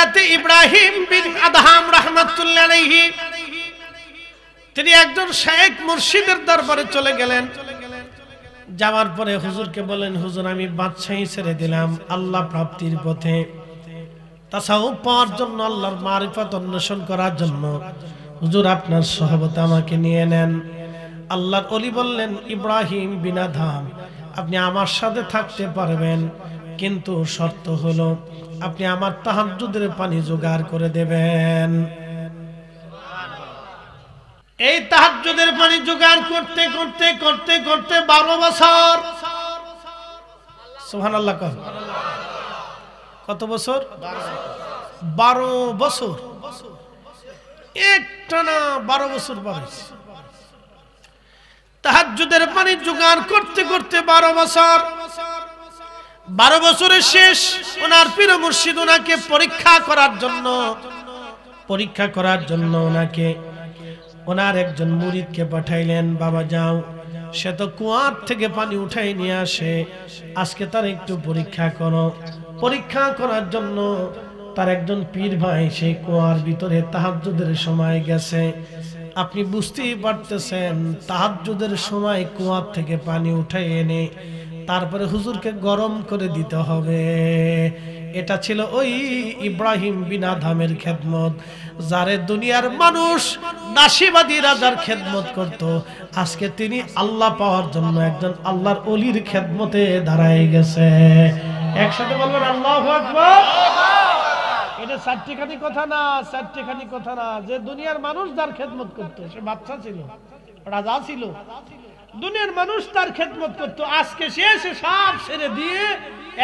হযরত ইব্রাহিম বিন Adham রাহমাতুল্লাহ আলাইহি তিনি একজন শেখ মুর্শিদের দরবারে চলে গেলেন। যাওয়ার পরে হুজুরকে বলেন, হুজুর আমি বাদশাহী ছেড়ে দিলাম আল্লাহ প্রাপ্তির পথে, তাসাউফ পাওয়ার জন্য, আল্লাহর মারিফত অন্বেষণ করার জন্য হুজুর আপনার সহবতে আমাকে নিয়ে নেন। আল্লাহর ওলি বললেন, ইব্রাহিম বিন আদহাম আপনি আমার সাথে থাকতে পারবেন, কিন্তু শর্ত হলো আপনি আমার তাহাজ্জুদের পানি জোগাড় করে দেবেন। এই তাহাজ্জুদের পানি জোগাড় করতে করতে করতে করতে 12 বছর, সুবহানাল্লাহ, কত বছর? 12 বছর, একটানা 12 বছর বয়স। তাহাজ্জুদের পানি জোগাড় করতে করতে 12 বছর, 12 বছরের শেষ ওনার পীর মুর্শিদ ওনাকে পরীক্ষা করার জন্য ওনাকে ওনার একজন মুরিদকে পাঠাইলেন, বাবা যাও, সে তো কুয়ার থেকে পানি উঠাই নিয়ে আসে, আজকে তার একটু পরীক্ষা করো। পরীক্ষা করার জন্য তার একজন পীর ভাই সেই কুয়ার ভিতরে তাহাজ্জুদের সময় গেছে। আপনি বুঝতেই পারতেছেন, তাহাজ্জুদের সময় কুয়ার থেকে পানি উঠাই এনে তারপরে হুজুরকে গরম করে দিতে হবে। এটা ছিল ওই ইব্রাহিম বিন আদহামের খেদমত, যারে দুনিয়ার মানুষ দাসীবাদী রাজার খেদমত করত, আজকে তিনি আল্লাহ পাওয়ার জন্য একজন আল্লাহর ওলির খেদমতে দাঁড়ায় গেছে। একসাথে বলবেন আল্লাহু আকবার। এটা চারটিখানি কথা না, যে দুনিয়ার মানুষ যার খেদমত করত, সে বাচ্চা ছিল, রাজা ছিল, দুনিয়ার মানুষ তার খেদমত করত, আজকে সে সব ছেড়ে দিয়ে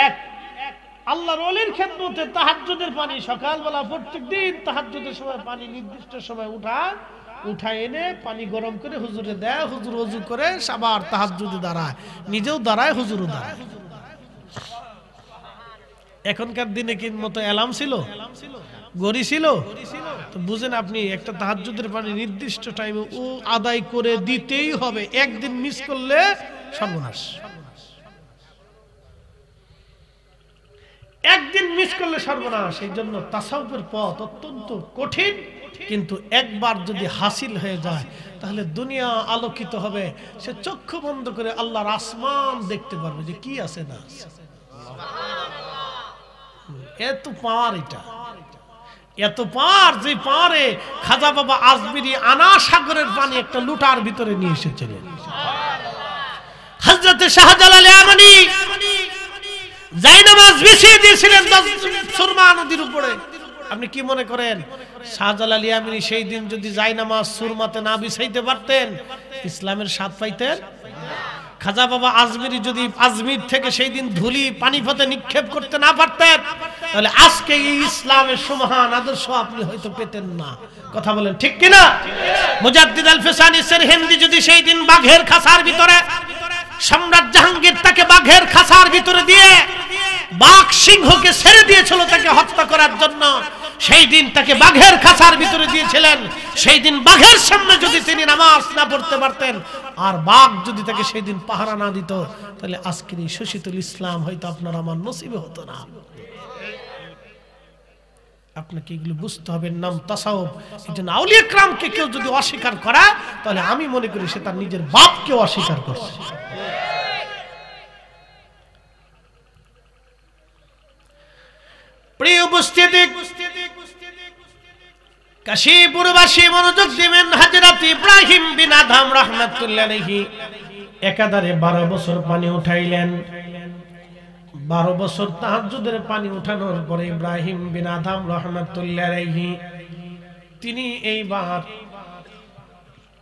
এক আল্লাহর ওলির খেদমতে তাহাজ্জুদের পানি সকালবেলা প্রত্যেকদিন তাহাজ্জুদের সময় পানি নির্দিষ্ট সময় উঠা এনে পানি গরম করে হুজুরে দেয়। হুজুর ওযু করে আবার তাহাজ্জুদে দাঁড়ায়, নিজেও দাঁড়ায়, হুজুরও দাঁড়ায়। এখনকার দিনে কি মতো অ্যালার্ম ছিল, গড়ি ছিল? তো বুঝেন আপনি, একটা তাহাজ্জুদের পানি নির্দিষ্ট টাইমে ও আদায় করে দিতেই হবে, একদিন মিস করলে সর্বনাশ, একদিন মিস করলে সর্বনাশ। এই জন্য তাসাউফের পথ অত্যন্ত কঠিন, কিন্তু একবার যদি হাসিল হয়ে যায় তাহলে দুনিয়া আলোকিত হবে। সে চক্ষু বন্ধ করে আল্লাহর আসমান দেখতে পারবে যে কি আছে না আছে। এত পাওয়ার, এত পাওয়ার, যে পাওয়ারে খাজা বাবা আজমিরি আনা সাগরের পানি একটা লুটার ভিতরে নিয়ে এসেছিলেন। হযরত শাহজালাল ইয়ামানি জায়নামাজ বিছিয়ে দিয়েছিলেন সুরমা নদীর উপরে। আপনি কি মনে করেন শাহজালাল ইয়ামানি সেই দিন যদি জায়নামাজ সুরমাতে না বিছাইতে পারতেন, ইসলামের স্বাদ পাইতেন? খাজা বাবা আজমিরি যদি আজমির থেকে সেই দিন ধুলি পানিপথে নিক্ষেপ করতে না পারতেন, তাহলে আজকে এই ইসলামের সুমহান আদর্শ আপনি হয়তো পেতেন না। কথা বলেন ঠিক কিনা? মুজাদ্দিদ আল ফিসানি সিরহিন্দি যদি সেই দিন বাঘের খাঁচার ভিতরে, সম্রাট জাহাঙ্গীর তাকে বাঘের খাঁচার ভিতরে দিয়ে বাঘ সিংহকে ছেড়ে দিয়েছিল তাকে হত্যা করার জন্য, সেই দিন তাকে বাঘের খাঁচার ভিতরে দিয়েছিলেন। সেই দিন বাঘের সামনে যদি তিনি নামাজ না পড়তে পারতেন, আর বাঘ যদি তাকে সেই দিন পাহারা না দিত, তাহলে আজকের এই শশীতুল ইসলাম হয়তো আপনার আমার নসিবে হতো না। আপনাকে এগুলো বুঝতে হবে, নাম তাসাউফ। এই জন্য আউলিয়া কিরামকে কেউ যদি অস্বীকার করে, তাহলে আমি মনে করি সে তার নিজের বাপকে অস্বীকার করছে। প্রিয় উপস্থিতি, কাশীপুরবাসী মনোযোগ দিবেন। হযরত ইব্রাহিম বিন আদহাম রাহমাতুল্লাহ আলাইহি একাধারে 12 বছর পানি উঠাইলেন। 12 বছর তাহাজ্জুদের পানি উঠানোর পরে ইব্রাহিম বিন আদহাম রাহমাতুল্লাহ আলাইহি তিনি এইবার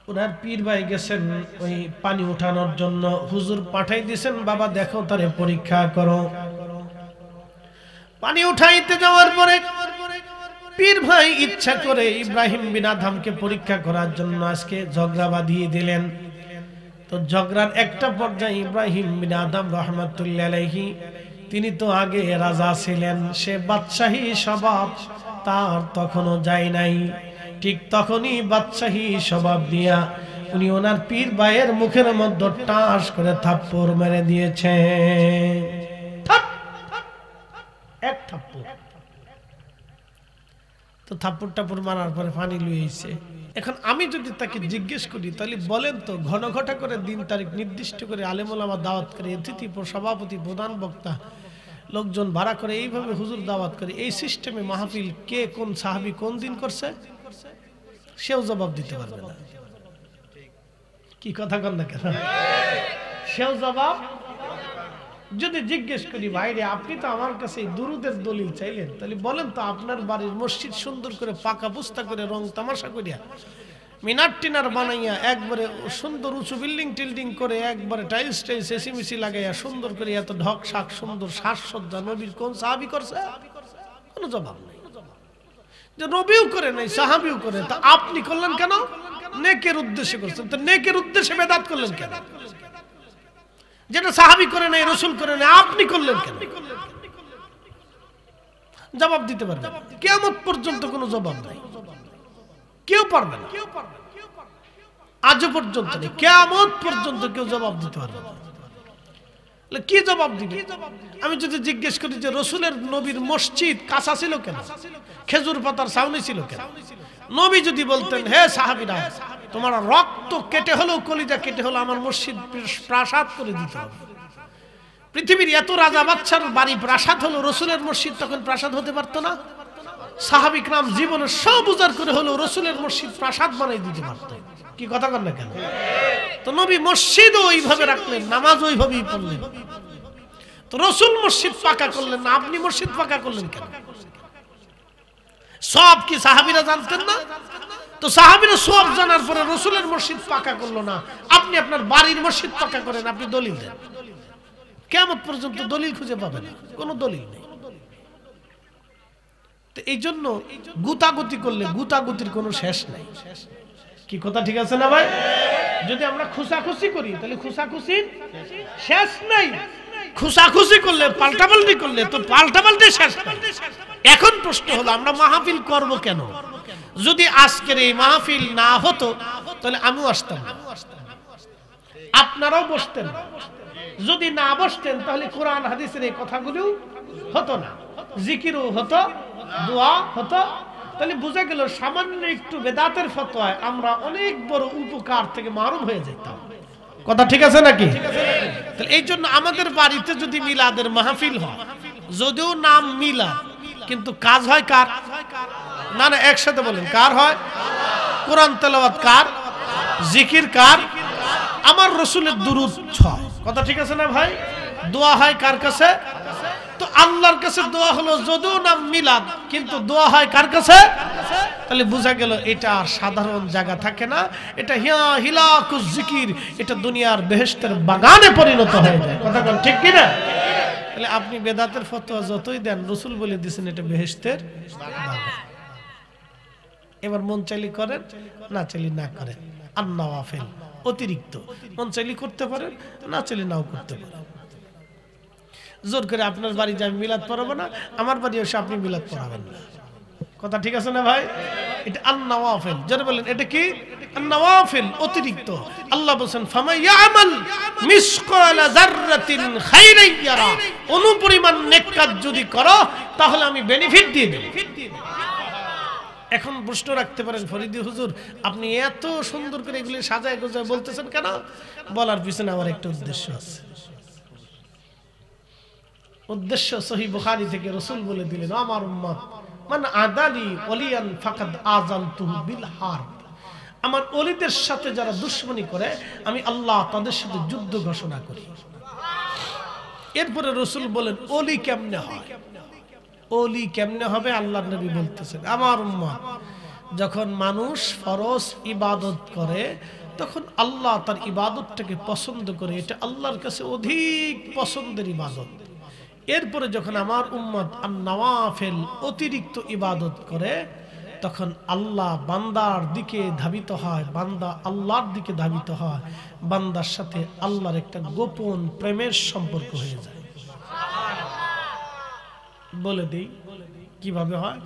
ওনার পীর ভাই গেছেন ওই পানি উঠানোর জন্য। হুজুর পাঠাই দিয়েছেন, বাবা দেখো তারে পরীক্ষা করো। পানি উঠাইতে যাওয়ার পরে পীর ভাই ইচ্ছা করে ইব্রাহিম বিন আদহামকে পরীক্ষা করার জন্য আজকে ঝগড়া বাঁধিয়ে দিলেন। তো ঝগড়ার একটা পর্যায়ে ইব্রাহিম বিন আদহাম রাহমাতুল্লাহ আলাইহি তিনি তো আগে রাজা ছিলেন, সে বাদশাহী স্বভাব তার তখনও যায় নাই। ঠিক তখনই বাদশাহী স্বভাব দিয়া উনি ওনার পীর ভাইয়ের মুখের মধ্যে টাস করে থাপ্পড় মেরে দিয়েছে। এক থাপ্পড়। তো থাপ্পড় টাপ্পড় মারার পরে পানি লুইছে। এখন আমি যদি তাকে জিজ্ঞেস করি তাহলে বলেন তো ঘন ঘটা করে দিন তারিখ নির্দিষ্ট করে আলেম ওলামা দাওয়াত করে অতিথি সভাপতি প্রধান বক্তা লোকজন ভাড়া করে এইভাবে হুজুর দাওয়াত করে এই সিস্টেমে মাহফিল কে কোন সাহাবী কোন দিন করছে সেও জবাব দিতে পারবে না। কি কথা কন না কেন? সেও জবাব। যদি জিজ্ঞেস করি ভাইরে আপনি তো আমার কাছে দুরুদের দলিল চাইলেন, তাহলে বলেন তো আপনার বাড়ির মসজিদ সুন্দর করে পাকা পুস্তা করে রং তামাশা করিয়া মিনার টিনার বানাইয়া একবারে সুন্দর উঁচু বিল্ডিং টিল্ডিং করে একবারে টাইলস টাইলস এসিমিসি লাগাইয়া সুন্দর করে এত ঢক শাক সুন্দর সাজসজ্জা নবীর কোন সাহাবী করছে? কোনো জবাব নেই। যে নবীও করে নাই সাহাবীও করে, তা আপনি করলেন কেন? নেকের উদ্দেশ্যে করছেন, তো নেকের উদ্দেশ্যে বেদাত করলেন কেন? যেটা সাহাবী করে নাই রাসূল করে নাই আপনি করলেন কেন? জবাব দিতে পারবেন কিয়ামত পর্যন্ত কোনো জবাব নাই, কেউ পারবে না। আজও পর্যন্ত নেই, কিয়ামত পর্যন্ত কেউ জবাব দিতে পারবে না। কি জবাব দিবে? আমি যদি জিজ্ঞেস করি যে রাসূলের নবীর মসজিদ কাঁচা ছিল কেন, খেজুর পাতার ছাউনি ছিল কেন, নবী যদি বলতেন হে সাহাবীরা তোমার রক্ত কেটে হলেও কলিজা কেটে হলো আমার মসজিদ প্রাসাদ করে দিতে হবে। পৃথিবীর এত রাজা বাদশার বাড়ি প্রাসাদ হলো, রাসূলের মসজিদ তখন প্রাসাদ হতে পারতো না? সাহাবী کرام জীবনে সব উজাড় করে হলো রাসূলের মসজিদ প্রাসাদ বানাই দিতে পারতো। কি কথা কন না কেন? তো নবী মসজিদও ওইভাবে রাখলেন, নামাজ ওইভাবেই পড়লেন। তো রাসূল মসজিদ পাকা করলেন না, আপনি মসজিদ পাকা করলেন কেন? সব কি সাহাবীরা জানতেন না? তো সাহাবীরা সব জানার পরে রাসূলের মসজিদ পাকা করলো না, আপনি আপনার বাড়ির মসজিদ পাকা করেন, আপনি দলিল দেন। কিয়ামত পর্যন্ত দলিল খুঁজে পাবেন না, কোনো দলিল নেই। তো এই জন্য গুতাগুতি করলে গুতাগুতির কোনো শেষ নাই। কি কথা ঠিক আছে না ভাই? যদি আমরা খুশাখুশি করি তাহলে খুশাখুশির শেষ নাই। খুশাখুশি করলে পাল্টাপাল্টি করলে তো পাল্টাপাল্টি শেষ নাই। এখন প্রশ্ন হলো আমরা মাহফিল করব কেন? যদি আজকের এই মাহফিল না হতো তাহলে আমিও আসতাম না, আপনারাও বসতেন না। যদি না বসতেন তাহলে কোরআন হাদিসের এই কথাগুলো হতো না, জিকিরও হতো, দোয়া হতো। তাহলে বুঝা গেল সামান্য একটু বেদাতের ফতোয়ায় আমরা অনেক বড় উপকার থেকে মারুম হয়ে যেতাম। কথা ঠিক আছে নাকি? তাহলে এই জন্য আমাদের বাড়িতে যদি মিলাদের মাহফিল হয়, যদিও নাম মিলাদ কিন্তু কাজ হয় কার? না না একসাথে বলেন, কার হয়? কোরআন তেলাওয়াত কার? জিকির কার? আমার রাসূলের দুরূদ হয়। কথা ঠিক আছে না ভাই? দোয়া হয় কার কাছে? তো আল্লাহর কাছে দোয়া হলো, যদিও নাম মিলাদ কিন্তু দোয়া হয় কার কাছে? তাহলে বোঝা গেল এটা আর সাধারণ জায়গা থাকে না, এটা হিলাকুজ জিকির, এটা দুনিয়ার বেহেশতের বাগানে পরিণত হয়ে যায়। কথা বল ঠিক কি না? তাহলে আপনি বেদাতের ফতোয়া যতই দেন, রাসূল বলে দিয়েছেন এটা বেহেশতের বাগান। এবার মন চাইলে করেন, না চাইলে না করেন। আন-নওয়াফিল অতিরিক্ত মন চাইলে করতে পারেন, না চাইলে নাও করতে পারেন। জোর করে আপনার বাড়ি যে আমি মিলাদ পড়াবো না, আমার বাড়ি এসে আপনি মিলাদ পড়াবেন না। কথা ঠিক আছে না ভাই? এটা আন-নওয়াফিল। যারা বলেন এটা কি আন-নওয়াফিল অতিরিক্ত। আল্লাহ বলেন ফামাইয়ামাল মিসকালা যাররাতিন খাইরান ইয়ারা, অনুপরিমাণ নেক কাজ যদি করো তাহলে আমি বেনিফিট দিয়ে দেব। এখন প্রশ্ন রাখতে পারেন ফরিদি হুজুর আপনি এত সুন্দর করে এগুলি সাজায় গোজায় বলতেছেন কেন? বলার পিছনে আমার একটা উদ্দেশ্য আছে। উদ্দেশ্য সহিহ বুখারী থেকে রাসূল বলে দিলেন আমার উম্মত মান আদালি ওয়ালিয়ান ফাকাদ আযানতুহু বিল হারব, আমার ওলিদের সাথে যারা দুশমনি করে আমি আল্লাহ তাদের সাথে যুদ্ধ ঘোষণা করি। এরপরে রাসূল বলেন ওলি কেমনে হয়? ওলি কেমনে হবে? আল্লাহর নবী বলতেছেন আমার উম্মত যখন মানুষ ফরজ ইবাদত করে তখন আল্লাহ তার ইবাদতটাকে পছন্দ করে, এটা আল্লাহর কাছে অধিক পছন্দের ইবাদত। এরপরে যখন আমার উম্মত আন-নওয়াফিল অতিরিক্ত ইবাদত করে তখন আল্লাহ বান্দার দিকে ধাবিত হয়, বান্দা আল্লাহর দিকে ধাবিত হয়, বান্দার সাথে আল্লাহর একটা গোপন প্রেমের সম্পর্ক হয়ে যায়। বলে দেই কিভাবে হয়।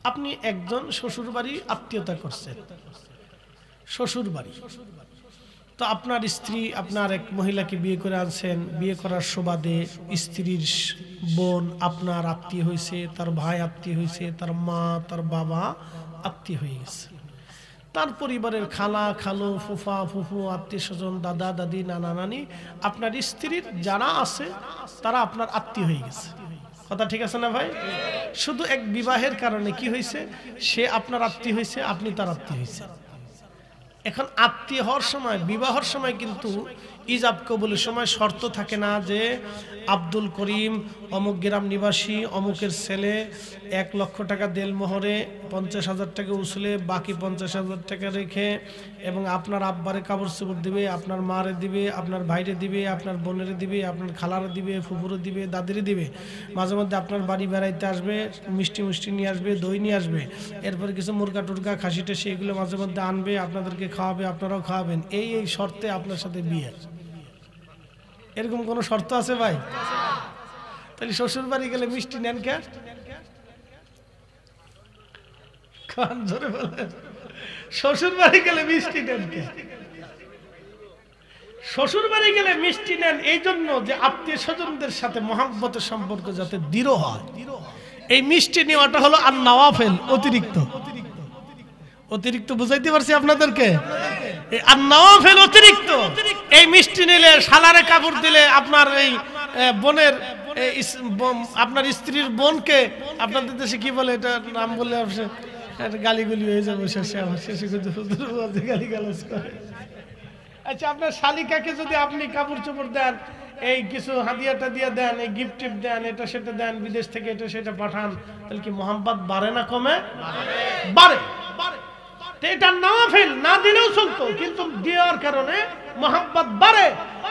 আপনি একজন শ্বশুর বাড়ি আত্মীয়তা করছেন, শ্বশুর বাড়ি তো আপনার স্ত্রী আপনার এক মহিলাকে বিয়ে করে আনছেন, বিয়ে করার সুবাদে স্ত্রীর বোন আপনার আত্মীয় হয়েছে, তার ভাই আত্মীয় হয়েছে, তার মা তার বাবা আত্মীয় হয়ে গেছে, তার পরিবারের খালা খালু ফুফা ফুফু আত্মীয় স্বজন দাদা দাদি নানা নানি আপনার স্ত্রীর যারা আছে তারা আপনার আত্মীয় হয়ে গেছে। কথা ঠিক আছে না ভাই? শুধু এক বিবাহের কারণে কি হয়েছে, সে আপনার আত্মীয় হয়েছে, আপনি তার আত্মীয় হয়েছে। এখন আত্মীয় হওয়ার সময় বিবাহের সময় কিন্তু ইজাব কবুলের সময় শর্ত থাকে না যে আব্দুল করিম অমুক গ্রাম নিবাসী অমুকের ছেলে 1 লক্ষ টাকা দেলমোহরে 50,000 টাকা উসলে বাকি 50,000 টাকা রেখে এবং আপনার আব্বারে কাপড় চোপড় দিবে, আপনার মারে দিবে, আপনার ভাইরে দিবে, আপনার বোনেরে দিবে, আপনার খালারে দিবে, ফুফুরে দিবে, দাদিরে দিবে, মাঝে মধ্যে আপনার বাড়ি বেড়াইতে আসবে, মিষ্টি মিষ্টি নিয়ে আসবে, দই নিয়ে আসবে, এরপর কিছু মুরগা টুরগা খাসি টাসি এগুলো মাঝে মধ্যে আনবে, আপনাদেরকে খাওয়াবে, আপনারাও খাওয়াবেন, এই শর্তে আপনার সাথে বিয়ে। এরকম কোন শর্ত আছে ভাই? তাহলে শ্বশুর বাড়ি গেলে মিষ্টি নেন কে? শ্বশুর বাড়ি গেলে মিষ্টি নেন কে? শ্বশুর বাড়ি গেলে মিষ্টি নেন এই জন্য যে আত্মীয় স্বজনদের সাথে মহব্বতের সম্পর্ক যাতে দৃঢ় হয়। এই মিষ্টি নেওয়াটা হলো আর নওয়াফেল, অতিরিক্ত। অতিরিক্ত বুঝাইতে পারছি আপনাদেরকে? আর নওয়াফেল অতিরিক্ত। এই মিষ্টি নিলে শালারে কাপড় দিলে আপনার এই বোনের আপনার স্ত্রীর বোনকে আপনাদের দেশে কি বলে এটা নাম বললে গালিগুলি হয়ে যাবে শেষে, আমার শেষে গালি গালাজ করে। আচ্ছা আপনার শালিকাকে যদি আপনি কাপড় চোপড় দেন, এই কিছু হাদিয়াটা দিয়ে দেন, এই গিফট টিপ দেন, এটা সেটা দেন, বিদেশ থেকে এটা সেটা পাঠান, তাহলে কি মোহাম্মত বাড়ে না কমে? বাড়ে। এটা নওয়াফিল না দিলেও চলতো, কিন্তু দেওয়ার কারণে মোহাম্মত বাড়ে।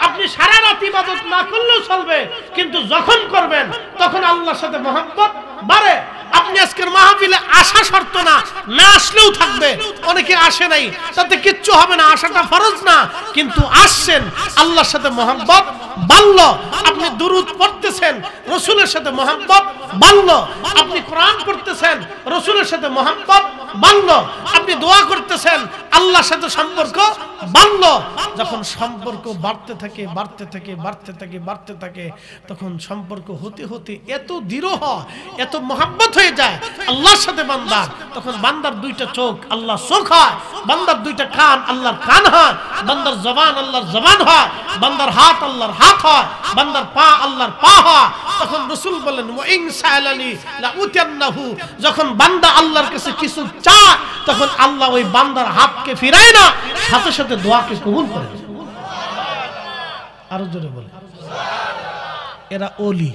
আপনি সারা রাত ইবাদত না করলেও চলবে, কিন্তু যখন করবেন তখন আল্লাহর সাথে মোহাম্মত বাড়ে। আপনি আজকের মাহফিলে আসা শর্ত না, না আসলেও থাকবে। অনেকে আসে নাই, তাতে কিচ্ছু হবে না, আসাটা ফরজ না, কিন্তু আসছেন, আল্লাহর সাথে মোহাম্মত বাড়ল। আপনি দুরূদ পড়তেছেন, রাসূলের সাথে মোহাম্মত বাড়ল। আপনি কোরআন পড়তেছেন, রাসূলের সাথে মোহাম্মত বাড়ল। আপনি দোয়া করতেছেন, আল্লাহর সাথে সম্পর্ক বাড়ল। যখন সম্পর্ক বাড়তে থাকে বাড়তে থাকে বাড়তে থাকে বাড়তে থাকে, তখন সম্পর্ক হতে হতে এত দৃঢ় হয়, এত মোহাম্মত হয়ে যায় আল্লাহর সাথে বান্দার, তখন বান্দার 2টা চোখ আল্লাহর চোখ হয়, বান্দার 2টা কান আল্লাহর কান হয়, বান্দার জবান আল্লাহর জবান হয়, বান্দার হাত আল্লাহর হাত হয়, বান্দার পা আল্লাহর পা হয়। তখন রাসূল বলেন ওয়া ইন সাআলানি লা উতিয়ান্নাহু, যখন বান্দা আল্লাহর কাছে কিছু চায় তখন আল্লাহ ওই বান্দার হাতকে ফিরায় না, সাথে সাথে দোয়াকে কবুল করে। আরো জোরে বলেন এরা ওলি।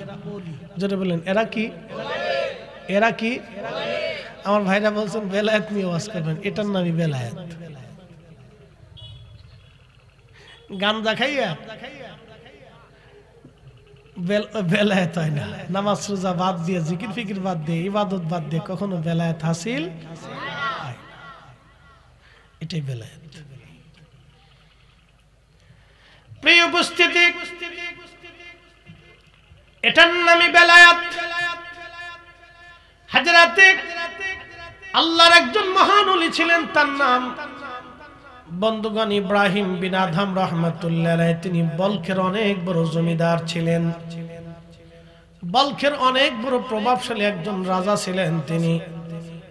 জোরে বলেন এরা কি? এরা কি? আমার ভাইরা বলছেন বেলায়েত নিয়ে ওয়াজ করবেন, এটার নামই বেলায়েত। গাঞ্জা খাইয়া বেলায়েত হয় না। নামাজ রোজা বাদ দিয়ে, জিকির ফিকির বাদ দিয়ে, ইবাদত বাদ দিয়ে কখনো বেলায়েত হাসিল হয়। এটাই বেলায়েত। প্রিয় উপস্থিতি, এটার নামই বেলায়েত। হযরতে আল্লাহর একজন মহান ওলি ছিলেন, তার নাম বন্ধুগণ ইব্রাহিম বিন আদহাম রাহমাতুল্লাহ আলাইহি। তিনি বলখের অনেক বড় জমিদার ছিলেন, বলখের অনেক বড় প্রভাবশালী একজন রাজা ছিলেন। তিনি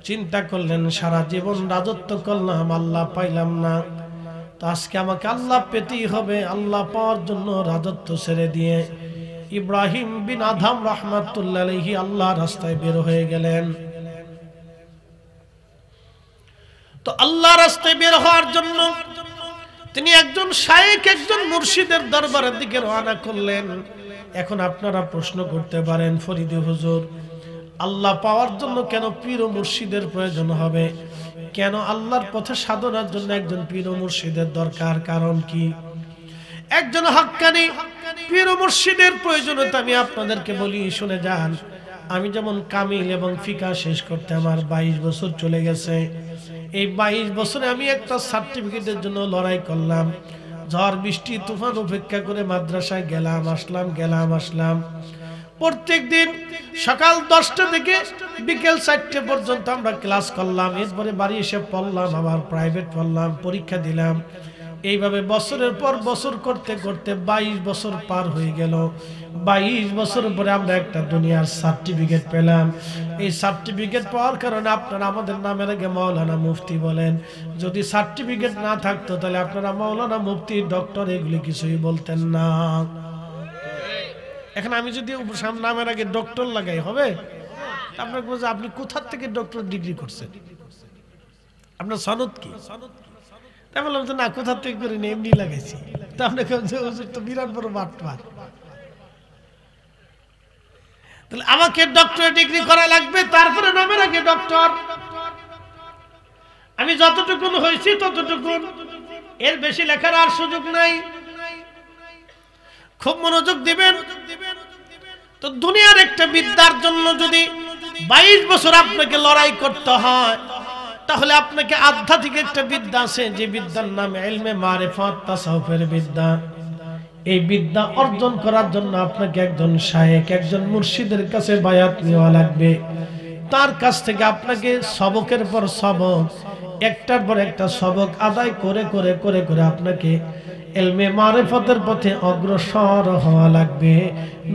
চিন্তা করলেন সারা জীবন রাজত্ব করলাম, আল্লাহ পাইলাম না, তো আজকে আমাকে আল্লাহ পেতেই হবে। আল্লাহ পাওয়ার জন্য রাজত্ব ছেড়ে দিয়ে ইব্রাহিম বিন আদহাম রাহমাতুল্লাহ আলাইহি আল্লাহর রাস্তায় বের হয়ে গেলেন। তো আল্লাহর রাস্তায় বের হওয়ার জন্য তিনি একজন শায়েখ, একজন মুর্শিদের দরবারের দিকে রওনা করলেন। এখন আপনারা প্রশ্ন করতে পারেন, ফরিদি হুজুর, আল্লাহ পাওয়ার জন্য কেন পীর ও মুর্শিদের প্রয়োজন হবে? কেন আল্লাহর পথে সাধনার জন্য একজন পীর ও মুর্শিদের দরকার? কারণ কি? একজন হক্কানি পীর ও মুর্শিদের প্রয়োজনীয়তা আমি আপনাদেরকে বলি, শুনে যান। আমি যেমন কামিল এবং ফিকা শেষ করতে আমার 22 বছর চলে গেছে। এই 22 বছরে আমি একটা সার্টিফিকেটের জন্য লড়াই করলাম, ঝড় বৃষ্টি তুফান উপেক্ষা করে মাদ্রাসায় গেলাম আসলাম গেলাম আসলাম। প্রত্যেক দিন সকাল 10টা থেকে বিকেল 4টে পর্যন্ত আমরা ক্লাস করলাম। এরপরে বাড়ি এসে পড়লাম, আবার প্রাইভেট পড়লাম, পরীক্ষা দিলাম। এইভাবে বছরের পর বছর করতে করতে 22 বছর পার হয়ে গেল। 22 বছর পরে আমরা একটা দুনিয়ার সার্টিফিকেট পেলাম। এই সার্টিফিকেট পাওয়ার কারণে আপনারা আমাদের নামের আগে মাওলানা মুফতি বলেন। যদি সার্টিফিকেট না থাকতো তাহলে আপনারা মাওলানা মুফতি ডক্টর এগুলি কিছুই বলতেন না। এখন আমি যদি নামের আগে ডক্টর লাগাই হবে? আপনাকে বলছে আপনি কোথা থেকে ডক্টর ডিগ্রি করছেন, আপনার সনদ কি? তাই বললাম যে না, কোথা থেকে করে নি, এমনি লাগাইছি। তা আপনাকে তো বিরাট বড় বাটপার। তাহলে আমাকে ডক্টরেট ডিগ্রি করা লাগবে, তারপরে নামের আগে ডক্টর। আমি যতটুকু হয়েছি ততটুকু, এর বেশি লেখার আর সুযোগ নাই। খুব মনোযোগ দিবেন। তো দুনিয়ার একটা বিদ্যার জন্য যদি 22 বছর আপনাকে লড়াই করতে হয়, তাহলে আপনাকে আধ্যাত্মিক একটা বিদ্যা আছে, যে বিদ্যার নাম ইলমে মারিফাত, তাসাউফের বিদ্যা। এই বিদ্যা অর্জন করার জন্য আপনাকে একজন শায়েখ, একজন মুর্শিদের কাছে বায়াত নেওয়া লাগবে। তার কাছ থেকে আপনাকে সবকের পর সবক, একটার পর একটা সবক আদায় করে করে করে করে আপনাকে ইলমে মারিফাতের পথে অগ্রসর হওয়া লাগবে,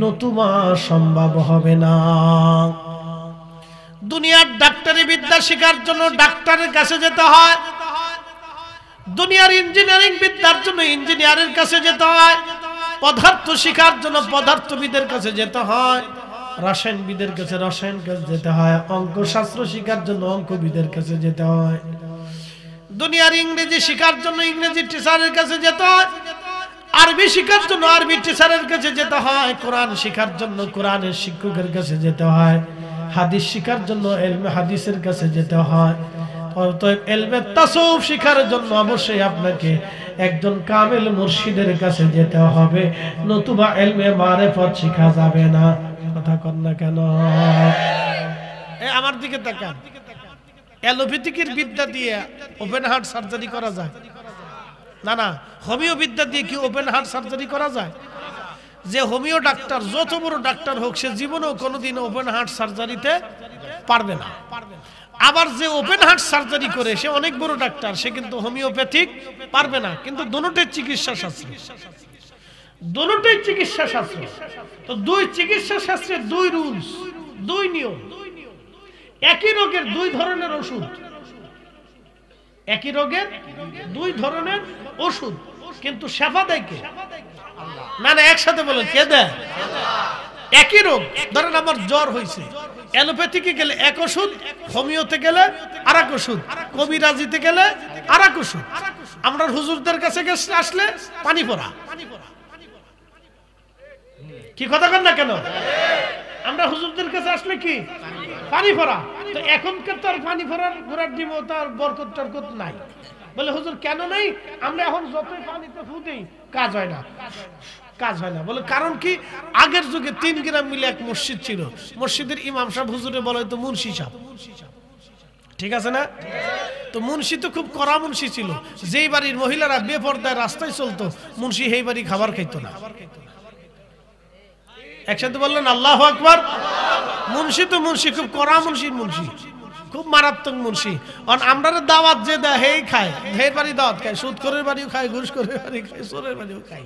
নতুবা সম্ভব হবে না। দুনিয়ার ডাক্তারি বিদ্যা শেখার জন্য ডাক্তারের কাছে যেতে হয়, দুনিয়ার ইঞ্জিনিয়ারিং বিদ্যার জন্য ইঞ্জিনিয়ারের কাছে যেতে হয়, পদার্থ শেখার জন্য পদার্থবিদের কাছে যেতে হয়, রসায়নবিদের কাছে রসায়ন কাছে যেতে হয়, অঙ্কশাস্ত্র শেখার জন্য অঙ্কবিদের কাছে যেতে হয়, দুনিয়ার ইংরেজি শেখার জন্য ইংরেজি টিচারের কাছে যেতে হয়, আরবি শেখার জন্য আরবি টিচারের কাছে যেতে হয়, কোরআন শেখার জন্য কোরআনের শিক্ষকের কাছে যেতে হয়, হাদিস শিখার জন্য ইলমে হাদিসের কাছে যেতে হয়। অতএব ইলমে তাসাউফ শিখার জন্য অবশ্যই আপনাকে একজন কামিল মুর্শিদের কাছে যেতে হবে, নতুবা ইলমে মারিফাত শেখা যাবে না। কথা কন না কেন? আমার দিকে তাকান। অ্যালোপ্যাথিকের বিদ্যা দিয়ে ওপেন হার্ট সার্জারি করা যায় না? না। হোমিও বিদ্যা দিয়ে কি ওপেন হার্ট সার্জারি করা যায়? যে হোমিও ডাক্তার, যত বড় ডাক্তার হোক, সে জীবনেও কোনোদিন ওপেন হার্ট সার্জারিতে পারবে না। আবার যে ওপেন হার্ট সার্জারি করে সে অনেক বড় ডাক্তার, সে কিন্তু হোমিওপ্যাথিক পারবে না। কিন্তু দুটোই চিকিৎসা শাস্ত্র, দুটোই চিকিৎসা শাস্ত্র। তো দুই চিকিৎসা শাস্ত্রের দুই রুলস, দুই নিয়ম। একই রোগের দুই ধরনের ওষুধ, একই রোগের দুই ধরনের ওষুধ, কিন্তু শেফা দেয় কে? না না, একসাথে বলেন, কে দেয়? একই রোগ, ধরেন আমার জ্বর হয়েছে, অ্যালোপ্যাথিকে গেলে এক ওষুধ, হোমিওতে গেলে আরেক ওষুধ, কবিরাজিতে গেলে আরেক ওষুধ। আমরা হুজুরদের কাছে আসলে পানি পড়া। কি কথা কন না কেন? আমরা হুজুরদের কাছে আসলে কি পানি পড়া। তো এখনকার তো আর পানি পড়ার ঘোড়ার ডিম, তার বরকত টরকত নাই। বলে হুজুর কেন নাই? আমরা এখন যতই পানিতে ফু দেই কাজ হয় না, কাজ হয় না। বলে কারণ কি? আগের যুগে 3 গ্রাম মিলে এক মসজিদ ছিল, মসজিদের ইমাম সাহেব হুজুরে বলে তো মুন্সি সাহেব, ঠিক আছে না? তো মুন্সি তো খুব কড়া মুন্সি ছিল। যেই বাড়ির মহিলারা বেপরদায় রাস্তায় চলতো, মুন্সি সেই বাড়ি খাবার খাইতো না। একসাথে বললেন আল্লাহু আকবার। মুন্সি তো মুন্সি, খুব কড়া মুন্সির মুন্সি, খুব মারাত্মক মুন্সি। আমরা দাওয়াত যে দেয় হেই খায়, হের বাড়ি দাওয়াত খায়, সুদখোরের বাড়িও খায়, ঘুষখোরের বাড়ি খায়, চোরের বাড়িও খায়।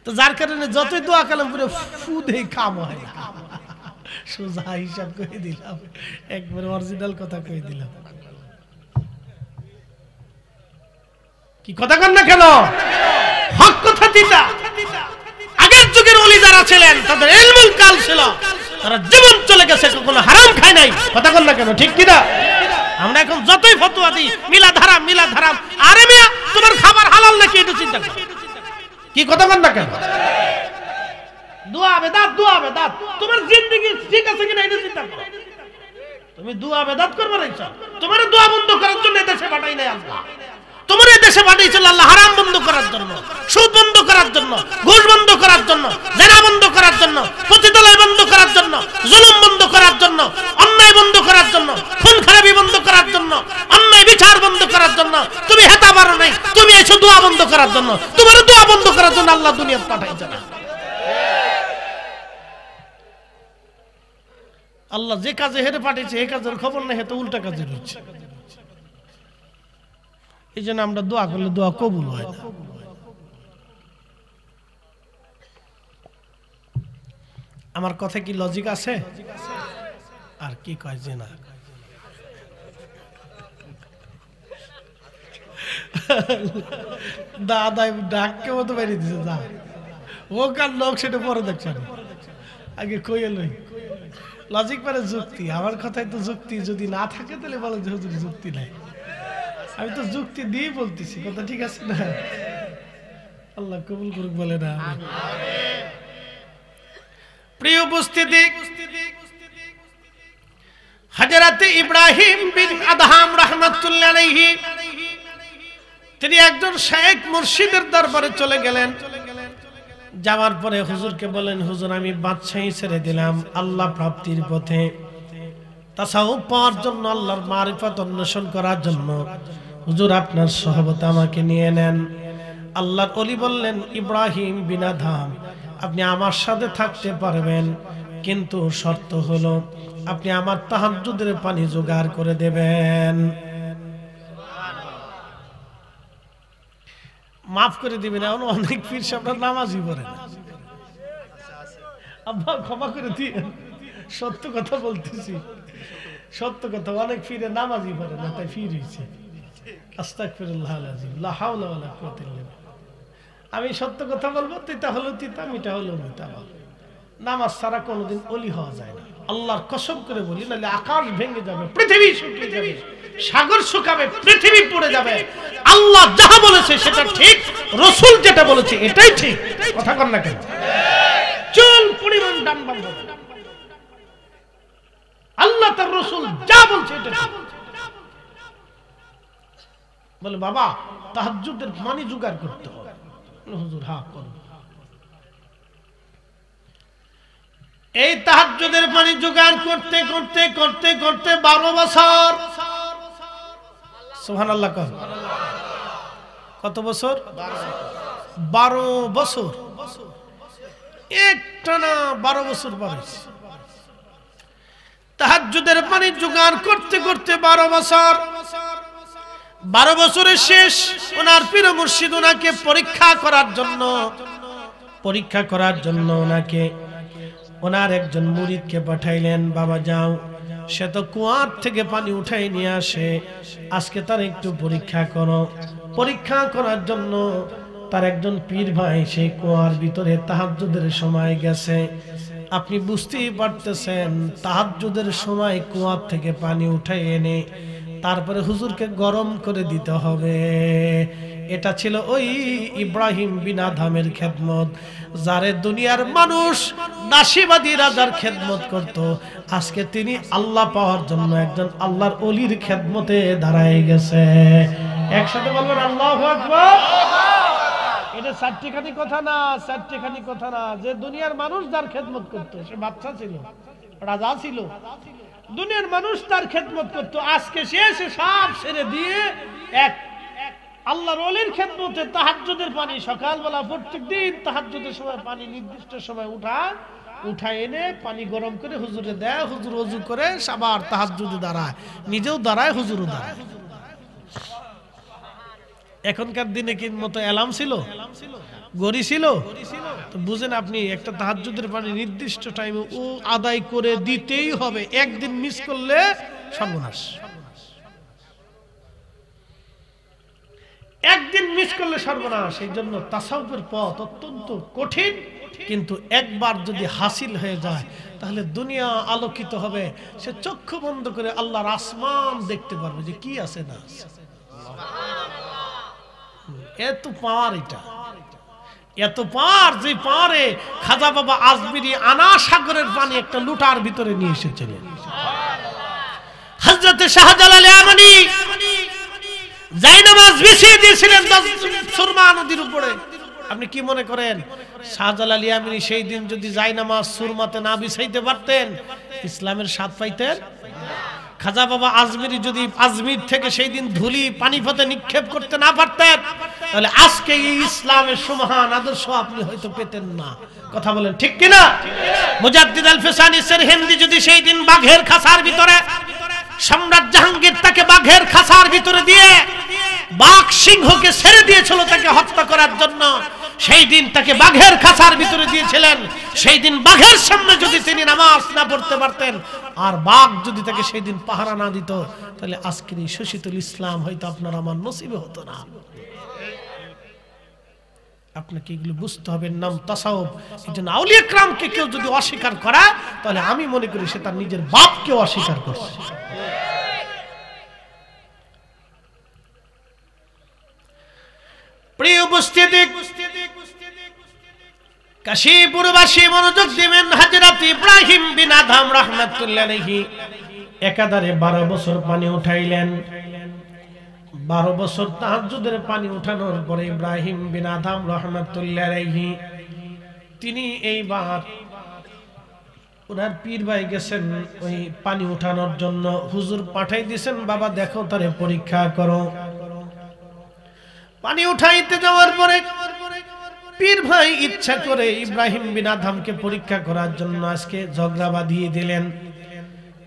তো যার কারণে যতই দোয়া কালাম করে ফু দেই কাম হয় না। সোজা হিসাব করে দিলাম, একবার অরিজিনাল কথা কই দিলাম। কি কথা কন না কেন? হক কথা দিতা। আগের যুগের ওলি যারা ছিলেন তাদের ইলমুল কাল ছিল, তারা জীবন চলে গেছে, কোনো হারাম খায় নাই। কথা কন না কেন? ঠিক কি না? আমরা এখন যতই ফতোয়া দিই মিলাদ হারাম, মিলাদ হারাম। আরে মিয়া, তোমার খাবার হালাল নাকি এটা চিন্তা করো। কি কথা বল না কেন? দুয়া বেদাত, দুয়া বেদাত। তোমার জিন্দেগি ঠিক আছে কিনা এটা চিন্তা করো। তুমি দুয়া বেদাত করবে না? তোমার দোয়া বন্ধ করার জন্য দেশে পাঠাই নাই আল্লাহ। তোমার এই দেশে পাঠিয়েছিল আল্লাহ হারাম বন্ধ করার জন্য, সুদ বন্ধ করার জন্য, ঘুষ বন্ধ করার জন্য, জেনা বন্ধ করার জন্য, পতিতালয় বন্ধ করার জন্য, জুলুম বন্ধ করার জন্য, অন্যায় বন্ধ করার জন্য, খুন খারাপি বন্ধ করার জন্য, অন্যায় বিচার বন্ধ করার জন্য। তুমি হেতা পারো নাই, তুমি এসো দোয়া বন্ধ করার জন্য। তোমার দোয়া বন্ধ করার জন্য আল্লাহ দুনিয়া পাঠাইছে না। আল্লাহ যে কাজে হেরে পাঠিয়েছে এই কাজের খবর নেই, হেতে উল্টা কাজে রয়েছে। এই জন্য আমরা দোয়া করলে দোয়া কবুল হয় না। আমার কথা কি লজিক আছে? আর কি কয় যে না, দাদা ডাককে মতো বেরিয়ে দিছে, যা ও কার লোক সেটা পরে দেখছ, আগে কই এলোই লজিক মানে যুক্তি। আমার কথায় তো যুক্তি যদি না থাকে তাহলে বলে যে হুজুর যুক্তি নাই। আমি তো যুক্তি দিয়ে বলতেছি, কথা ঠিক আছে না? আল্লাহ কবুল করুক বলে না। প্রিয় উপস্থিতি, হযরত ইব্রাহিম বিন আদহাম রাহমাতুল্লাহ আলাইহি তিনি একজন শেখ মুর্শিদের দরবারে চলে গেলেন। যাওয়ার পরে হুজুরকে বলেন, হুজুর আমি বাদশাহী ছেড়ে দিলাম আল্লাহ প্রাপ্তির পথে, তাসাউফ পাওয়ার জন্য, আল্লাহর মারিফত অন্বেষণ করার জন্য হুজুর আপনার সহবত আমাকে নিয়ে নেন। আল্লাহর ওলি বললেন, ইব্রাহিম বিন আদহাম আপনি আমার সাথে থাকতে পারবেন, কিন্তু শর্ত হলো আপনি আমার তাহাজ্জুদের পানি জোগাড় করে দেবেন। মাফ করে দিবেন, এখন অনেক পীর সাহেবরা নামাজই পড়ে না। আব্বা ক্ষমা করে দিয়েন, সত্য কথা বলতেছি, সত্য কথা। অনেক পীরে নামাজই পড়ে না, তাই পীর হইছে। আস্তাগফিরুল্লাহ আল-আযীম, লা হাওলা ওয়ালা কুওয়াতা ইল্লা বিল্লাহ। আমি সত্য কথা বলবো, তিতা হলো তিতা, মিঠা হলো মিঠা। নামাজ ছাড়া কোনোদিন ওলি হওয়া যায় না, আল্লাহর কসম করে বলি, নাহলে আকাশ ভেঙে যাবে, পৃথিবী শুকিয়ে যাবে, সাগর শুকাবে, পৃথিবী পড়ে যাবে। আল্লাহ যাহা বলেছে সেটা ঠিক, রাসূল যেটা বলেছে এটাই ঠিক। কথা কর না কেন? চুল পরিমাণ ডান বাম হবে, আল্লাহ তার রাসূল যা বলছে এটা ঠিক। বলে বাবা তাহাজ্জুদের পানি জোগাড় করতে হবে। হুজুর হ্যাঁ করুন। এই তাহাজ্জুদের পানি জোগাড় করতে করতে করতে করতে 12 বছর, সুবহানাল্লাহ। কত বছর? 12 বছর, একটানা 12 বছর বয়স। তাহাজ্জুদের পানি জোগাড় করতে করতে 12 বছর, 12 বছরের শেষ ওনার পীর মুর্শিদ ওনাকে পরীক্ষা করার জন্য ওনাকে ওনার একজন মুরিদকে পাঠাইলেন, বাবা যাও, সে তো কুয়ার থেকে পানি উঠাই নিয়ে আসে, আজকে তার একটু পরীক্ষা করো। পরীক্ষা করার জন্য তার একজন পীর ভাই সেই কুয়ার ভিতরে তাহাজ্জুদের সময় গেছে। আপনি বুঝতেই পারতেছেন, তাহাজ্জুদের সময় কুয়ার থেকে পানি উঠাই এনে তারপরে হুজুরকে গরম করে দিতে হবে। এটা ছিল ওই ইব্রাহিম বিন আদহামের খেদমত, যারে দুনিয়ার মানুষ নাশিবাদী রাজার খেদমত করত, আজকে তিনি আল্লাহ পাওয়ার জন্য একজন আল্লাহর ওলির খেদমতে দাঁড়ায় গেছে। একসাথে বলবেন আল্লাহু আকবার। এটা চারটিখানি কথা না, চারটিখানি কথা না। যে দুনিয়ার মানুষ যার খেদমত করত, সে বাচ্চা ছিল, রাজা ছিল, দুনিয়ার মানুষ তার খেদমত করত, আজকে সে সব ছেড়ে দিয়ে এক আল্লাহর ওলির খেদমতে তাহাজ্জুদের পানি সকালবেলা প্রত্যেকদিন তাহাজ্জুদের সময় পানি নির্দিষ্ট সময় উঠায় এনে পানি গরম করে হুজুরে দেয়। হুজুর ওযু করে আবার তাহাজ্জুদে দাঁড়ায়, নিজেও দাঁড়ায়, হুজুরও দাঁড়ায়। এখনকার দিনে কি মতো অ্যালার্ম ছিল, গড়ি ছিল? তো বুঝেন আপনি, একটা তাহাজ্জুদের পানি নির্দিষ্ট টাইমে ও আদায় করে দিতেই হবে, একদিন মিস করলে সর্বনাশ। একদিন মিস করলে সর্বনাশ। এই জন্য তাসাউফের পথ অত্যন্ত কঠিন, কিন্তু একবার যদি হাসিল হয়ে যায় তাহলে দুনিয়া আলোকিত হবে। সে চক্ষু বন্ধ করে আল্লাহর আসমান দেখতে পারবে যে কি আছে না আছে। এত পাওয়ার, এটা এত পাওয়ার যে পাওয়ারে খাজা বাবা আজমিরি আনা সাগরের পানি একটা লুটার ভিতরে নিয়ে এসেছিলেন। হযরত শাহজালাল ইয়ামানি জায়নামাজ বিছিয়ে দিয়েছিলেন সুরমা নদীর উপরে। আপনি কি মনে করেন শাহজালাল ইয়ামানি সেই দিন যদি জায়নামাজ সুরমাতে না বিছাইতে পারতেন, ইসলামের স্বাদ পাইতেন? খাজা বাবা আজমিরি যদি আজমির থেকে সেই দিন ধুলি পানিপথে নিক্ষেপ করতে না পারতেন, তাহলে আজকে এই ইসলামের সুমহান আদর্শ আপনি হয়তো পেতেন না। কথা বলেন ঠিক কিনা? মুজাদ্দিদ আল ফিসানি সিরহিন্দি যদি সেই দিন বাঘের খাঁচার ভিতরে, সম্রাট জাহাঙ্গীর তাকে বাঘের খাঁচার ভিতরে দিয়ে বাঘ সিংহকে ছেড়ে দিয়েছিল তাকে হত্যা করার জন্য, সেই দিন তাকে বাঘের খাঁচার ভিতরে দিয়েছিলেন। সেই দিন বাঘের সামনে যদি তিনি নামাজ না পড়তে পারতেন, আর বাঘ যদি তাকে সেই দিন পাহারা না দিত, তাহলে আজকের এই শশীতুল ইসলাম হয়তো আপনার আমার নসিবে হতো না। আপনাকে এগুলো বুঝতে হবে, নাম তাসাউফ। এইজন্য আউলিয়া কিরামকে কেউ যদি অস্বীকার করে, তাহলে আমি মনে করি সে তার নিজের বাপকে অস্বীকার করছে। প্রিয় উপস্থিতি, কাশীপুরবাসী মনোযোগ দিবেন। হযরত ইব্রাহিম বিন আদম রাহমাতুল্লাহ আলাইহি একাধারে 12 বছর পানি উঠাইলেন। 12 বছর তাহাজ্জুদের পানি উঠানোর পরে ইব্রাহিম বিন আদম রাহমাতুল্লাহ আলাইহি তিনি এইবার ওনার পীর ভাই গেছেন ওই পানি উঠানোর জন্য। হুজুর পাঠাই দিয়েছেন, বাবা দেখো তারে পরীক্ষা করো। পানি উঠাইতে যাওয়ার পরে পীর ভাই ইচ্ছা করে ইব্রাহিম বিন আদমকে পরীক্ষা করার জন্য আজকে ঝগড়া বাঁধিয়ে দিলেন।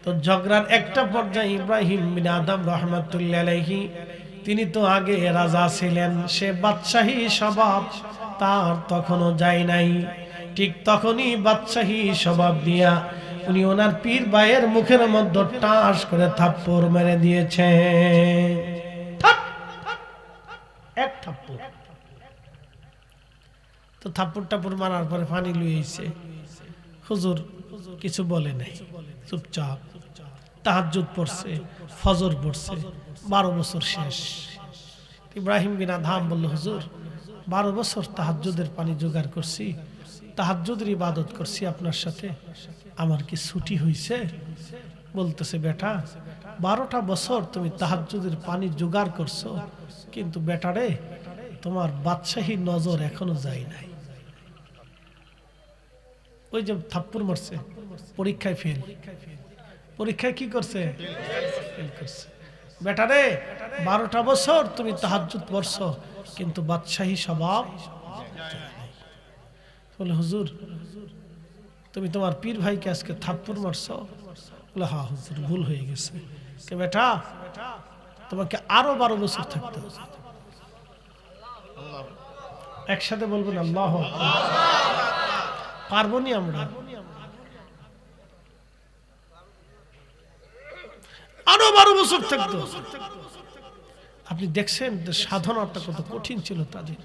তো ঝগড়ার একটা পর্যায়ে ইব্রাহিম বিন আদম রাহমাতুল্লাহ আলাইহি তিনি তো আগে রাজা ছিলেন, সে বাদশাহী স্বভাব তার তখনও যায় নাই। ঠিক তখনই বাদশাহী স্বভাব দিয়া উনি ওনার পীর ভাইয়ের মুখের মধ্যে টাস করে থাপ্পড় মেরে দিয়েছে। এক থাপ্পড়। তো থাপ্পড় টাপ্পড় মারার পরে পানি লুইছে। হুজুর কিছু বলে নাই, চুপচাপ। তাহাজ্জুদ পড়ছে, ফজর পড়ছে। 12 বছর শেষ। ইব্রাহিম বিন আদম বলল, হুজুর 12 বছর তাহাজ্জুদের পানি জোগাড় করছি, তাহাজ্জুদের ইবাদত করছি আপনার সাথে, আমার কি ছুটি হইছে? বলতেছে, বেটা 12টা বছর তুমি তাহাজ্জুদের পানি জোগাড় করছো, কিন্তু বেটারে তোমার বাদশাহী নজর এখনো যায় নাই। ওই যে থাপ্পড় মারছে, পরীক্ষায় ফেল। পরীক্ষায় কি করছে? ফেল করছে। বেটারে 12টা বছর তুমি তাহাজ্জুদ পড়ছো, কিন্তু বাদশাহী স্বভাব। বলে, হুজুর তুমি তোমার পীর ভাইকে আজকে থাপ্পড় মারছো? বলে, হ্যাঁ হুজুর ভুল হয়ে গেছে। কে বেটা, তোমাকে আরো 12 বছর থাকতে হবে। একসাথে বলবেন আল্লাহু আকবার। পারবো নি আমরা? আরো 12 বছর থাকতে। আপনি দেখছেন সাধনাটা কত কঠিন ছিল তাদের।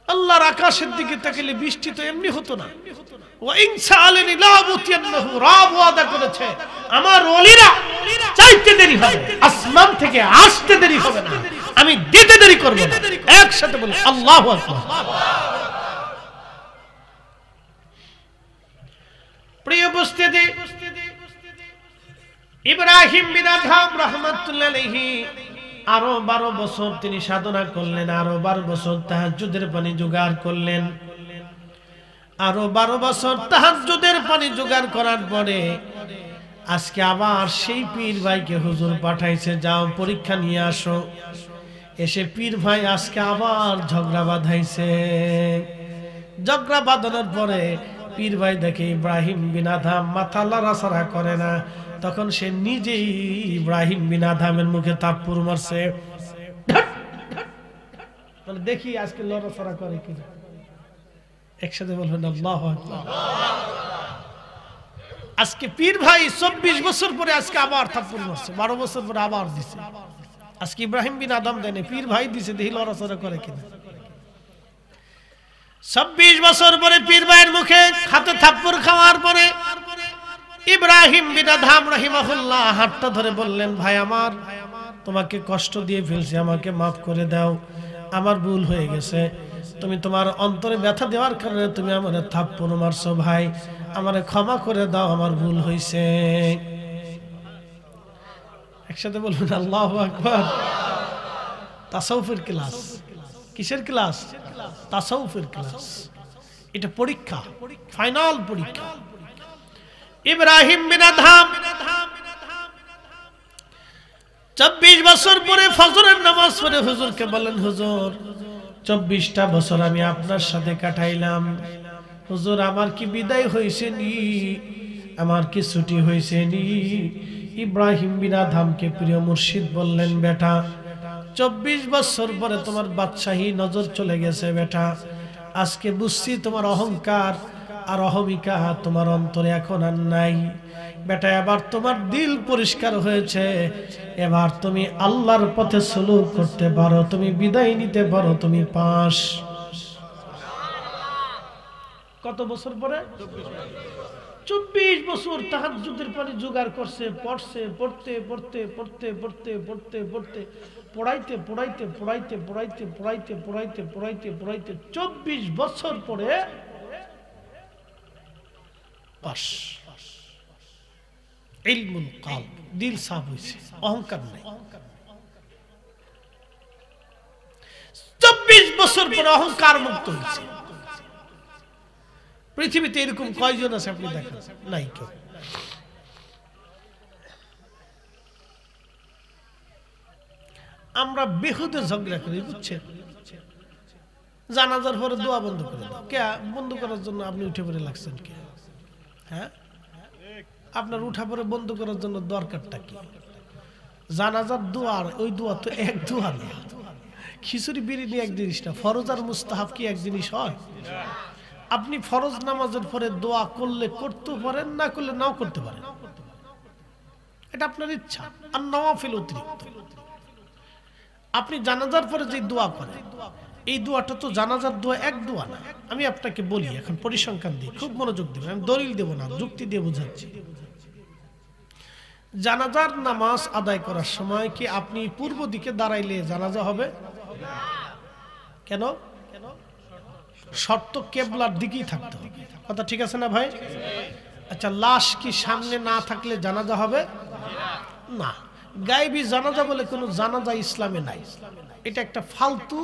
আল্লাহর আকাশের দিকে তাকালে বৃষ্টি তো এমনি হতো না। ওয়া ইনসাআলানি লা বুতিয়ান্নাহু, রব ওয়াদা করেছে আমার ওলিরা চাইতে দেরি হবে, আসমান থেকে আসতে দেরি হবে না, আমি দিতে দেরি করব না। একসাথে বলি আল্লাহু আকবার। প্রিয় উপস্থিতি, ইব্রাহিম বিন আদম রাহমাতুল্লাহ আলাইহি আরো 12 বছর তিনি সাধনা করলেন, আরো 12 বছর তাহাজ্জুদের পানি জোগাড় করলেন। আরো 12 বছর তাহাজ্জুদের পানি জোগাড় করার পরে আজকে আবার সেই পীর ভাইকে হুজুর পাঠাইছে, যাও পরীক্ষা নিয়ে আসো। এসে পীর ভাই আজকে আবার ঝগড়া বাঁধাইছে। ঝগড়া বাঁধানোর পরে পীর ভাই দেখে ইব্রাহিম বিন আদম মাথা লড়াচড়া করে না, তখন সে নিজেই ইব্রাহিম বিন আদমের মুখে থাপ্পড় মারছে। বলে, দেখি আজকে লড়াচড়া করে কিনা। একসাথে বলবেন আল্লাহু আকবার। আজকে পীর ভাই 24 বছর পরে আজকে আবার থাপ্পড় মারছে, 12 বছর পরে আবার দিছে। আজকে ইব্রাহিম বিন আদম দেনে, পীর ভাই দিছে, দেখি লড়াচড়া করে কিনা। 26 বছর পরে পীর ভাইয়ের মুখে হাতে থাপ্পড় খাওয়ার পরে ইব্রাহিম বিন আদম রাহিমাহুল্লাহ হাতটা ধরে বললেন, ভাই আমার তোমাকে কষ্ট দিয়ে ফেলছি, আমাকে মাফ করে দাও, আমার ভুল হয়ে গেছে। তুমি তোমার অন্তরে ব্যথা দেওয়ার কারণে তুমি আমারে থাপ্পড় মারছো, ভাই আমারে ক্ষমা করে দাও, আমার ভুল হয়েছে। একসাথে বলবেন আল্লাহু আকবার। তাসাউফের ক্লাস। কিসের ক্লাস? তাসাউফের ক্লাস। এটা পরীক্ষা, ফাইনাল পরীক্ষা। ইব্রাহিম বিন আদম 24 বছর পরে ফজরের নামাজ পড়ে হুজুরকে বলেন, হুজুর 24টা বছর আমি আপনার সাথে কাটাইলাম, হুজুর আমার কি বিদায় হয়েছে নি? আমার কি ছুটি হয়েছে নি? ইব্রাহিম বিন আদহামকে প্রিয় মুর্শিদ বললেন, বেটা 24 বছর পরে তোমার বাদশাহী নজর চলে গেছে বেটা। আজকে বুঝছি তোমার অহংকার আর অহমিকা তোমার অন্তরে এখন আর নাই বেটা। এবার তোমার দিল পরিষ্কার হয়েছে, এবার তুমি আল্লাহর পথে সুলুক করতে পারো, তুমি বিদায় নিতে পারো, তুমি পাস। কত বছর পরে? 24 বছর তাহাজ্জুদের পানি জোগাড় করছে, পড়ছে, পড়তে পড়তে পড়তে পড়তে পড়তে পড়তে পড়াইতে পড়াইতে পড়াইতে পড়াইতে পড়াইতে পড়াইতে পড়াইতে পড়াইতে 24 বছর পরে পাস। ইলমুল কলব, দিল সাফ হইছে, অহংকার নাই। 24 বছর পরে অহংকার মুক্ত হইছে। পৃথিবীতে এরকম কয়জন আছে আপনি দেখেন? নাই কেউ। আমরা বেহুদে ঝগড়া করি, বুঝছেন? জানাজার পরে দোয়া বন্ধ করে দাও। কে বন্ধ করার জন্য আপনি উঠে পড়ে লাগছেন কে? হ্যাঁ, আপনার উঠা পরে বন্ধ করার জন্য দরকারটা কি? জানাজার দোয়ার ওই দোয়া তো এক দোয়া না। খিচুড়ি বিরিয়ানি এক জিনিস না, ফরজ আর মুস্তাহাব কি এক জিনিস হয়? আপনি ফরজ নামাজের পরে দোয়া করলে করতে পারেন, না করলে নাও করতে পারেন, এটা আপনার ইচ্ছা। আর নওয়াফিল অতিরিক্ত। আপনি জানাজার পরে যে দোয়া করেন, এই দোয়াটা তো জানাজার দোয়া এক দোয়া না। আমি আপনাকে বলি, এখন পরিসংখ্যান দিই, খুব মনোযোগ দিবেন, আমি দলিল দেব না, যুক্তি দিয়ে বোঝাচ্ছি। জানাজার নামাজ আদায় করার সময় কি আপনি পূর্ব দিকে দাঁড়াইলে জানাজা হবে? কেন? শর্ত কেবলার দিকেই থাকতে হবে। কথা ঠিক আছে না ভাই? আচ্ছা, লাশ কি সামনে না থাকলে জানাজা হবে না? গায়েবী জানাজা বলে কোনো জানাজা ইসলামে নাই, এটা একটা ফালতু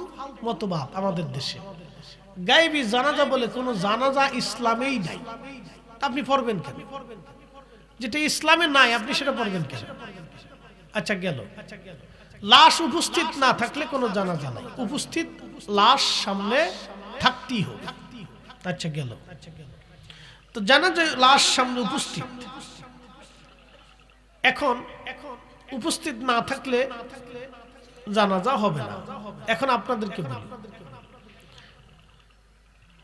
মতবাদ আমাদের দেশে। গায়েবী জানাজা বলে কোনো জানাজা ইসলামেই নাই, আপনি পড়বেন কেন? যেটা ইসলামে নাই আপনি সেটা পড়বেন কেন? আচ্ছা গেল, লাশ উপস্থিত না থাকলে কোনো জানাজা নাই, উপস্থিত লাশ সামনে থাকতেই হবে। আচ্ছা গেল, তো জানাজা লাশ সামনে উপস্থিত, এখন উপস্থিত না থাকলে জানাজা হবে না। এখন আপনাদেরকে বলি,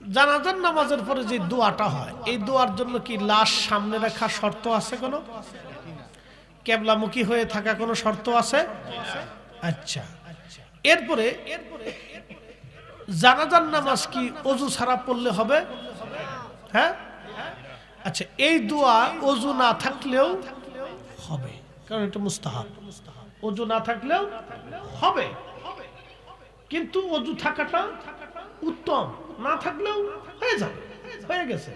জানাজার নামাজের পরে যে দোয়াটা হয়, এই দোয়ার জন্য কি লাশ সামনে রাখা শর্ত আছে? কোনো কেবলামুখী হয়ে থাকা কোনো শর্ত আছে? আচ্ছা, এরপরে জানাজার নামাজ কি ওযু ছাড়া পড়লে হবে? হ্যাঁ, আচ্ছা, এই দোয়া ওযু না থাকলেও হবে, কারণ এটা মুস্তাহাব। ওযু না থাকলেও হবে, কিন্তু ওযু থাকাটা উত্তম, না থাকলেও হয়ে যাবে, হয়ে গেছে,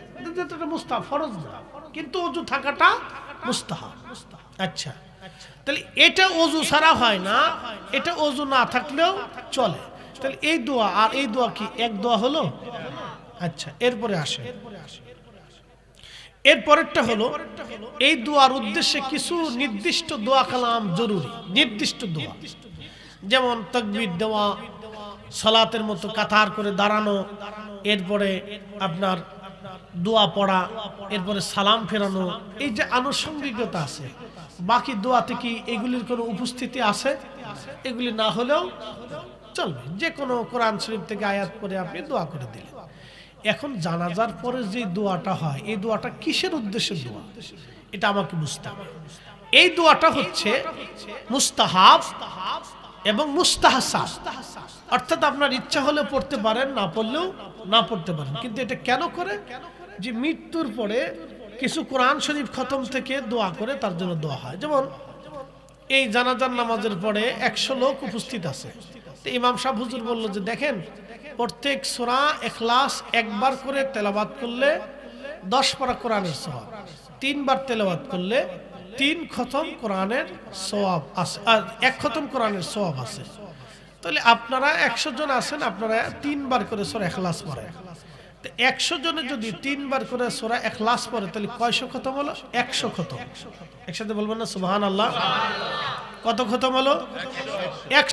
এটা মুস্তাহাব, ফরজ না, কিন্তু ওযু থাকাটা মুস্তাহাব। আচ্ছা, তাহলে এটা ওযু ছাড়া হয় না, এটা ওযু না থাকলেও চলে। তাহলে এই দোয়া আর এই দোয়া কি এক দোয়া হলো? আচ্ছা, এরপরে আসে, এরপরেরটা হলো, এই দোয়ার উদ্দেশ্যে কিছু নির্দিষ্ট দোয়া কালাম জরুরি, নির্দিষ্ট দোয়া, যেমন তাকবীর দেওয়া, সালাতের মতো কাতার করে দাঁড়ানো, এরপরে আপনার দোয়া পড়া, এরপরে সালাম ফেরানো, এই যে আনুষঙ্গিকতা আছে। বাকি দোয়াতে কি এগুলির কোনো উপস্থিতি আছে? এগুলি না হলেও চলবে, যে কোনো কোরআন শরীফ থেকে আয়াত করে আপনি দোয়া করে দিলেন। এখন জানাজার পরে যে দোয়াটা হয়, এই দোয়াটা কিসের উদ্দেশ্যে দোয়া, এটা আমাকে বুঝতে হবে। এই দোয়াটা হচ্ছে মুস্তাহাব এবং মুস্তাহসান, অর্থাৎ আপনার ইচ্ছা হলে পড়তে পারেন, না পড়লেও না পড়তে পারেন। কিন্তু এটা কেন করে? যে মৃত্যুর পরে কিছু কোরআন শরীফ খতম থেকে দোয়া করে, তার জন্য দোয়া হয়। যেমন এই জানাজার নামাজের পরে 100 লোক উপস্থিত আছে, তো ইমাম সাহেব হুজুর বলল যে দেখেন, প্রত্যেক সূরা ইখলাস একবার করে তেলাওয়াত করলে 10 পারা কোরআনের সওয়াব, 3 বার তেলাওয়াত করলে 3 খতম কোরআনের সওয়াব আছে, আর 1 খতম কোরআনের সওয়াব আছে। তাহলে আপনারা 100 জন আছেন, আপনারা 3 বার করে সূরা ইখলাস পড়েন। তো 100 জনে যদি 3 বার করে সূরা ইখলাস পড়ে, তাহলে কয়শো খতম হলো? 100 খতম। একসাথে বলবেন না সুবহানাল্লাহ? কত খতম হলো? 100।